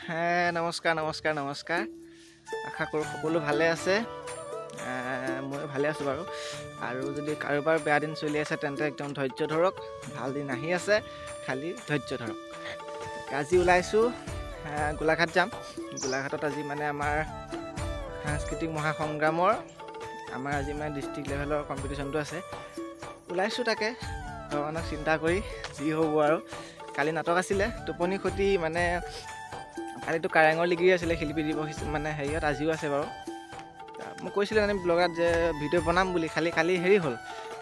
নমস্কাৰ নমস্কাৰ নমস্কাৰ আশা কৰোঁ সকলো ভালে আছে। মই ভালে আছোঁ বাৰু। আৰু যদি কাৰোবাৰ বেয়া দিন চলি আছে তেন্তে একদম ধৈৰ্য ধৰক, ভাল দিন আহি আছে, খালি ধৈৰ্য ধৰক। আজি ওলাইছোঁ গোলাঘাট যাম। গোলাঘাটত আজি মানে আমাৰ সাংস্কৃতিক মহাসংগ্ৰামৰ আমাৰ আজি মানে ডিষ্ট্ৰিক্ট লেভেলৰ কম্পিটিশ্যনটো আছে। ওলাইছোঁ তাকে ভগৱানক চিন্তা কৰি যি হ'ব আৰু। কালি নাটক আছিলে, টোপনি ক্ষতি মানে কালিতো কাৰেঙৰ লিগিৰি আছিলে শিল্পী দিৱস মানে হেৰিয়ত আজিও আছে বাৰু। মই কৈছিলোঁ মানে ব্লগত যে ভিডিঅ' বনাম বুলি, কালি হেৰি হ'ল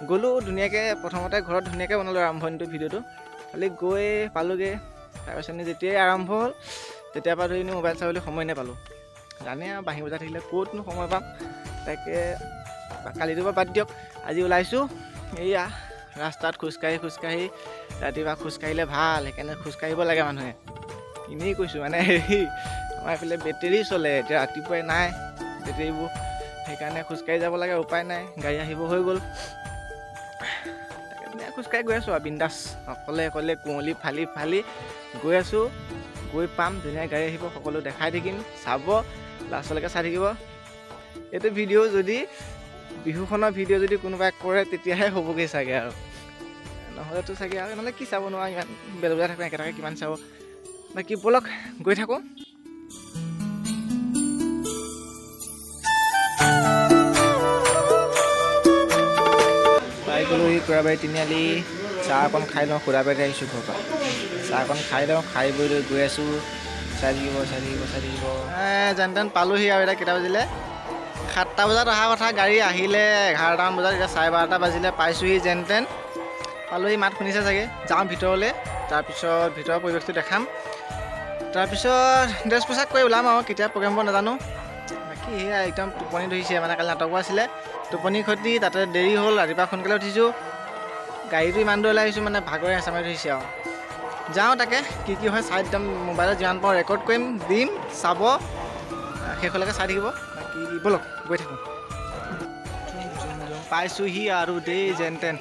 গ'লোঁ ধুনীয়াকৈ, প্ৰথমতে ঘৰত ধুনীয়াকৈ বনালোঁ আৰম্ভণিটো ভিডিঅ'টো। খালি গৈ পালোঁগৈ, তাৰপিছত যেতিয়াই আৰম্ভ হ'ল তেতিয়াৰ পৰা ধৰি মোবাইল চাবলৈ সময় নাপালোঁ। জানে আৰু বাঁহী বজাই থাকিলে ক'তনো সময় পাম। তাকে কালিটোৰ পৰা বাদ দিয়ক, আজি ওলাইছোঁ এইয়া ৰাস্তাত খোজকাঢ়ি ৰাতিপুৱা খোজকাঢ়িলে ভাল, সেইকাৰণে খোজকাঢ়িব লাগে মানুহে। এনেই কৈছোঁ মানে হেৰি আমাৰ এইফালে বেটেৰী চলে, এতিয়া ৰাতিপুৱাই নাই বেটেৰীবোৰ, সেইকাৰণে খোজকাঢ়ি যাব লাগে, উপায় নাই, গাড়ী আহিব হৈ গ'ল। তাকে খোজকাঢ়ি গৈ আছোঁ আৰু বিন্দাছ, অকলে কুঁৱলী ফালি গৈ আছোঁ। গৈ পাম, ধুনীয়া গাড়ী আহিব, সকলো দেখাই থাকিম, চাব, লাষ্টলৈকে চাই থাকিব। এইটো ভিডিঅ' যদি বিহুখনৰ ভিডিঅ' যদি কোনোবাই কৰে তেতিয়াহে হ'বগৈ চাগে, আৰু নহ'লেতো চাগে আৰু নহ'লে কি চাব নোৱাৰা, ইমান বেলেগ থাকোঁ একেটাকে কিমান চাব। বাকী ব'লক গৈ থাকোঁ। পাই গ'লোহি খুৰাবাৰী তিনিআলি। চাহ অকণ খাই লওঁ, খুৰাবাৰীতে আহিছোঁ ঘৰৰ পৰা। চাহ অকণ খাই লওঁ, খাই বৈ লৈ গৈ আছোঁ। চাই থাকিব যেন তেন পালোঁহি। আৰু এতিয়া কেইটা বাজিলে? 7টা বজাত অহা কথা, গাড়ী আহিলে 11টামান বজাত, এতিয়া 12:30 বাজিলে, পাইছোঁহি যেন তেন। পালোঁহি, মাত শুনিছে চাগে। যাওঁ ভিতৰলৈ, তাৰপিছত ভিতৰৰ পৰিৱেশটো দেখাম, তাৰপিছত ড্ৰেছ পোছাক কৰি ওলাম আৰু। কেতিয়া প্ৰগ্ৰেম হ'ব নাজানো। বাকী সেয়া একদম টোপনি ধৰিছে, মানে কালি নাটকো আছিলে, টোপনি ক্ষতি, তাতে দেৰি হ'ল, ৰাতিপুৱা সোনকালে উঠিছোঁ। গাড়ীটো ইমান দূৰলৈ আহিছোঁ মানে ভাগৰে হেঁচামাৰি ধৰিছে আৰু। যাওঁ তাকে কি হয় চাই একদম মোবাইলত যিমান পাৰোঁ ৰেকৰ্ড কৰিম, দিম, চাব, শেষলৈকে চাই থাকিব। বাকী ব'লক গৈ থাকোঁ। পাইছোঁহি আৰু দেই যেন তেন।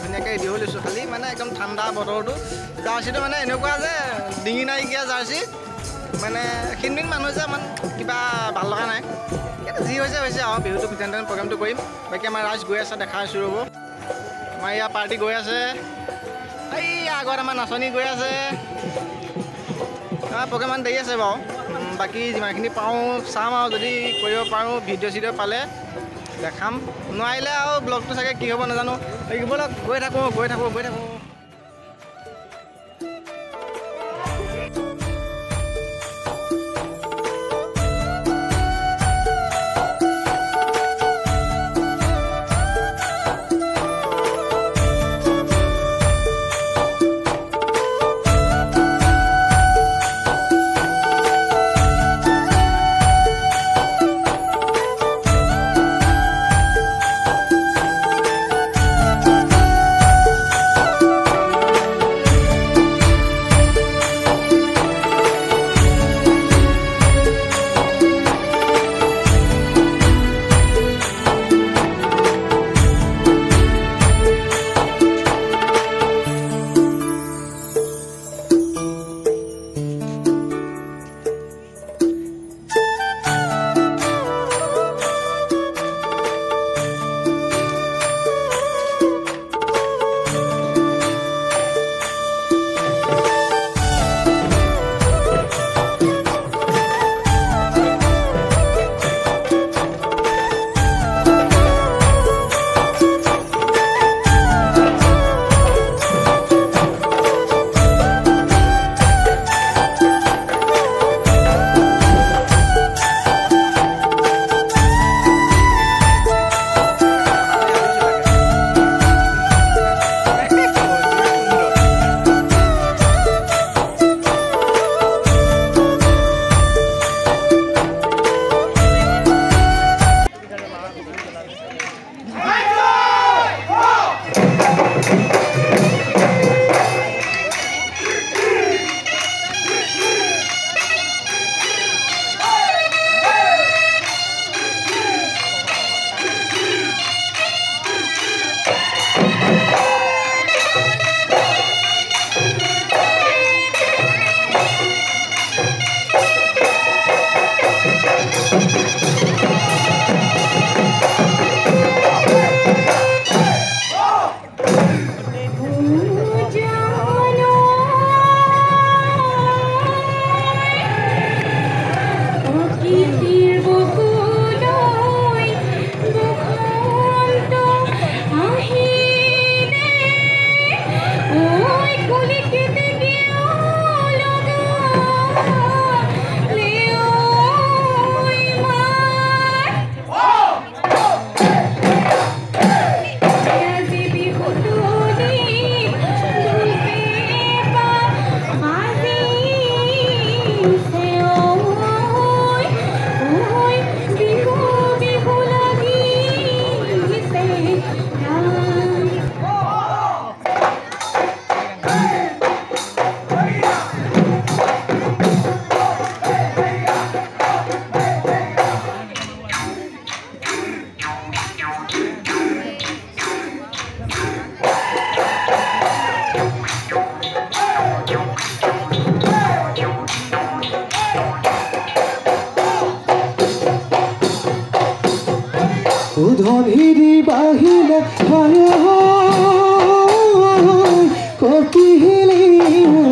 ধুনীয়াকৈ ৰেডি হৈ লৈছোঁ। খালি মানে একদম ঠাণ্ডা বতৰটো, জাৰ্চিটো মানে এনেকুৱা যে ডিঙি নাইকিয়া জাৰ্চি, মানে ক্ষীণমিন মানুহ যে ইমান কিবা ভাল লগা নাই। যি হৈছে আৰু, বিহুটো যেন তেন প্ৰগ্ৰেমটো কৰিম। বাকী আমাৰ ৰাইজ গৈ আছে, দেখাই আছোঁ ৰ'ব। আমাৰ ইয়াৰ পাৰ্টি গৈ আছে, এই আগত আমাৰ নাচনি গৈ আছে। প্ৰগ্ৰেম মান দেৰি আছে বাৰু। বাকী যিমানখিনি পাৰোঁ চাম আৰু, যদি কৰিব পাৰোঁ ভিডিঅ' চিডিঅ' পালে দেখাম, নোৱাৰিলে আৰু ব্লগটো চাগে কি হ'ব নাজানো। ব'লক গৈ থাকোঁ।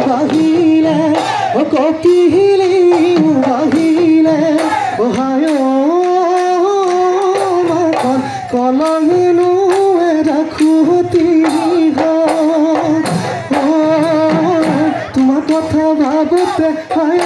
বাহিলে কপিলে বাহিলে হায় মাখন কলমেনো রাখুতি তোমার কথা ভাবতে হায়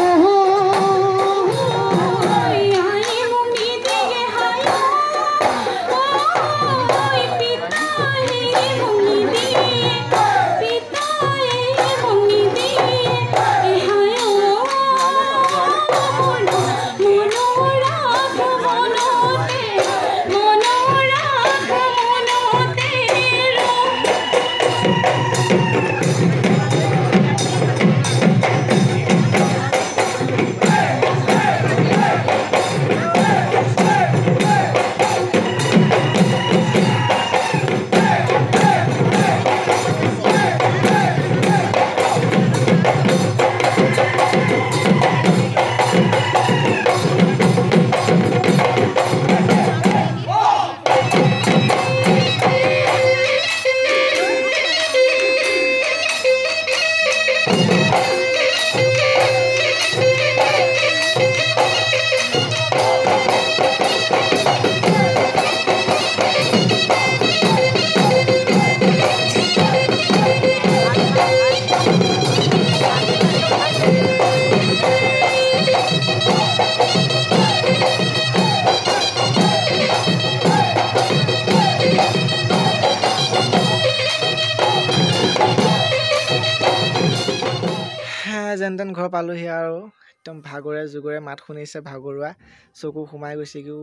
যেন তেন ঘৰ পালোহি আৰু একদম ভাগৰে জুগৰে মাত শুনিছে ভাগৰুৱা চকু সোমাই গৈছেগৈও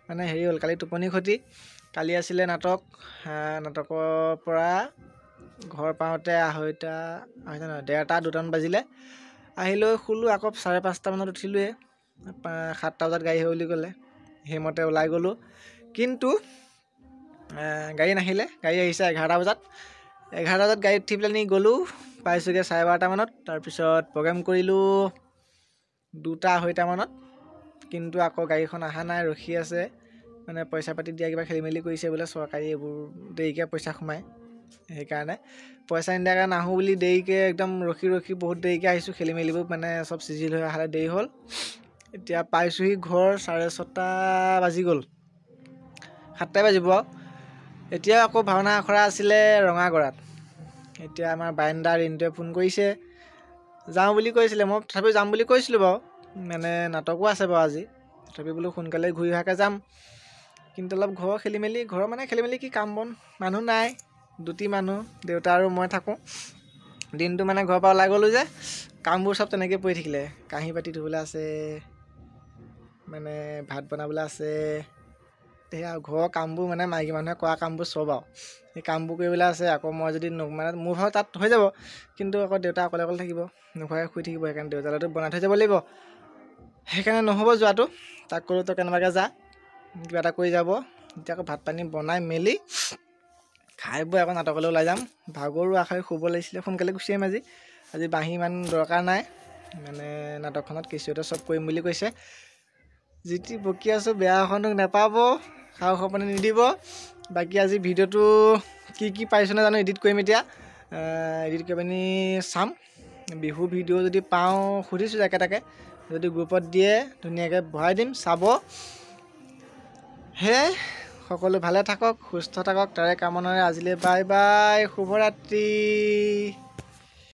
মানে হেৰি হ'ল কালি টোপনি ক্ষতি কালি আছিলে নাটকৰ পৰা ঘৰ পাওঁতে আঢ়ৈটা নহয় 1:30 2টামান বাজিলে আহিলৈ শুলোঁ আকৌ 5:30 মানত উঠিলোঁৱে 7টা বজাত গাড়ী হৈ বুলি ক'লে সেইমতে ওলাই গ'লোঁ কিন্তু গাড়ী নাহিলে গাড়ী আহিছে 11টা বজাত 11টা বজাত গাড়ীত উঠি পেলাই গ'লোঁ পাইছোঁগৈ 12:30 মানত তাৰপিছত প্ৰগ্ৰেম কৰিলোঁ 2টা 2:30 মানত কিন্তু আকৌ গাড়ীখন অহা নাই ৰখি আছে মানে পইচা পাতি দিয়া কিবা খেলি মেলি কৰিছে বোলে চৰকাৰী এইবোৰ দেৰিকৈ পইচা সোমায় সেইকাৰণে পইচা নিদিয়াৰ কাৰণে নাহোঁ বুলি দেৰিকৈ একদম ৰখি বহুত দেৰিকৈ আহিছোঁ খেলি মেলিবোৰ মানে চব চিজিল হৈ অহালৈ দেৰি হ'ল এতিয়া পাইছোঁহি ঘৰ 6:30 বাজি গ'ল 7টাই বাজিব আৰু এতিয়া আকৌ ভাওনা আখৰা আছিলে ৰঙাগড়াত এতিয়া আমাৰ বাৰেণ্ডা ৰিণ্টুৱে ফোন কৰিছে যাওঁ বুলি কৈছিলে মই তথাপিও যাম বুলি কৈছিলোঁ বাৰু মানে নাটকো আছে বাৰু আজি তথাপি বোলো সোনকালে ঘূৰি অহাকৈ যাম কিন্তু অলপ ঘৰৰ খেলি মেলি কি কাম বন মানুহ নাই 2টি মানুহ দেউতা আৰু মই থাকোঁ দিনটো মানে ঘৰৰ পৰা ওলাই গ'লোঁ যে কামবোৰ চব তেনেকৈ পৰি থাকিলে কাঁহী বাতি ধুবলৈ আছে মানে ভাত বনাবলৈ আছে সেয়া ঘৰৰ কামবোৰ মানে মাইকী মানুহে কৰা কামবোৰ চব আৰু সেই কামবোৰ কৰিবলৈ আছে আকৌ মই যদি মানে মোৰ ভাগ তাত হৈ যাব কিন্তু আকৌ দেউতা অকলে থাকিব নোখোৱাকৈ শুই থাকিব সেইকাৰণে দেউতালৈতো বনাই থৈ যাব লাগিব সেইকাৰণে নহ'ব যোৱাটো তাক ক'লোঁ তই কেনেবাকৈ যা কিবা এটা কৰি যাব এতিয়া আকৌ ভাত পানী বনাই মেলি খাই বৈ আকৌ নাটকলৈ ওলাই যাম ভাগৰো আশাৰে শুব লাগিছিলে সোনকালে গুচি আহিম আজি বাঁহী ইমান দৰকাৰ নাই মানে নাটকখনত কেঁচুৱাতে চব কৰিম বুলি কৈছে যিটি বকি আছোঁ বেয়া এখনক নাপাব সাহস সপনে নিদিব বাকী আজি ভিডিঅ'টো কি পাইছোঁ নাজানো এডিট কৰিম এতিয়া এডিট কৰি পিনি চাম বিহু ভিডিঅ' যদি পাওঁ সুধিছোঁ একেটাকে যদি গ্ৰুপত দিয়ে ধুনীয়াকৈ ভৰাই দিম চাব সেয়াই সকলো ভালে থাকক সুস্থ থাকক তাৰে কামনাৰে আজিলৈ বাই বাই শুভৰাত্ৰি।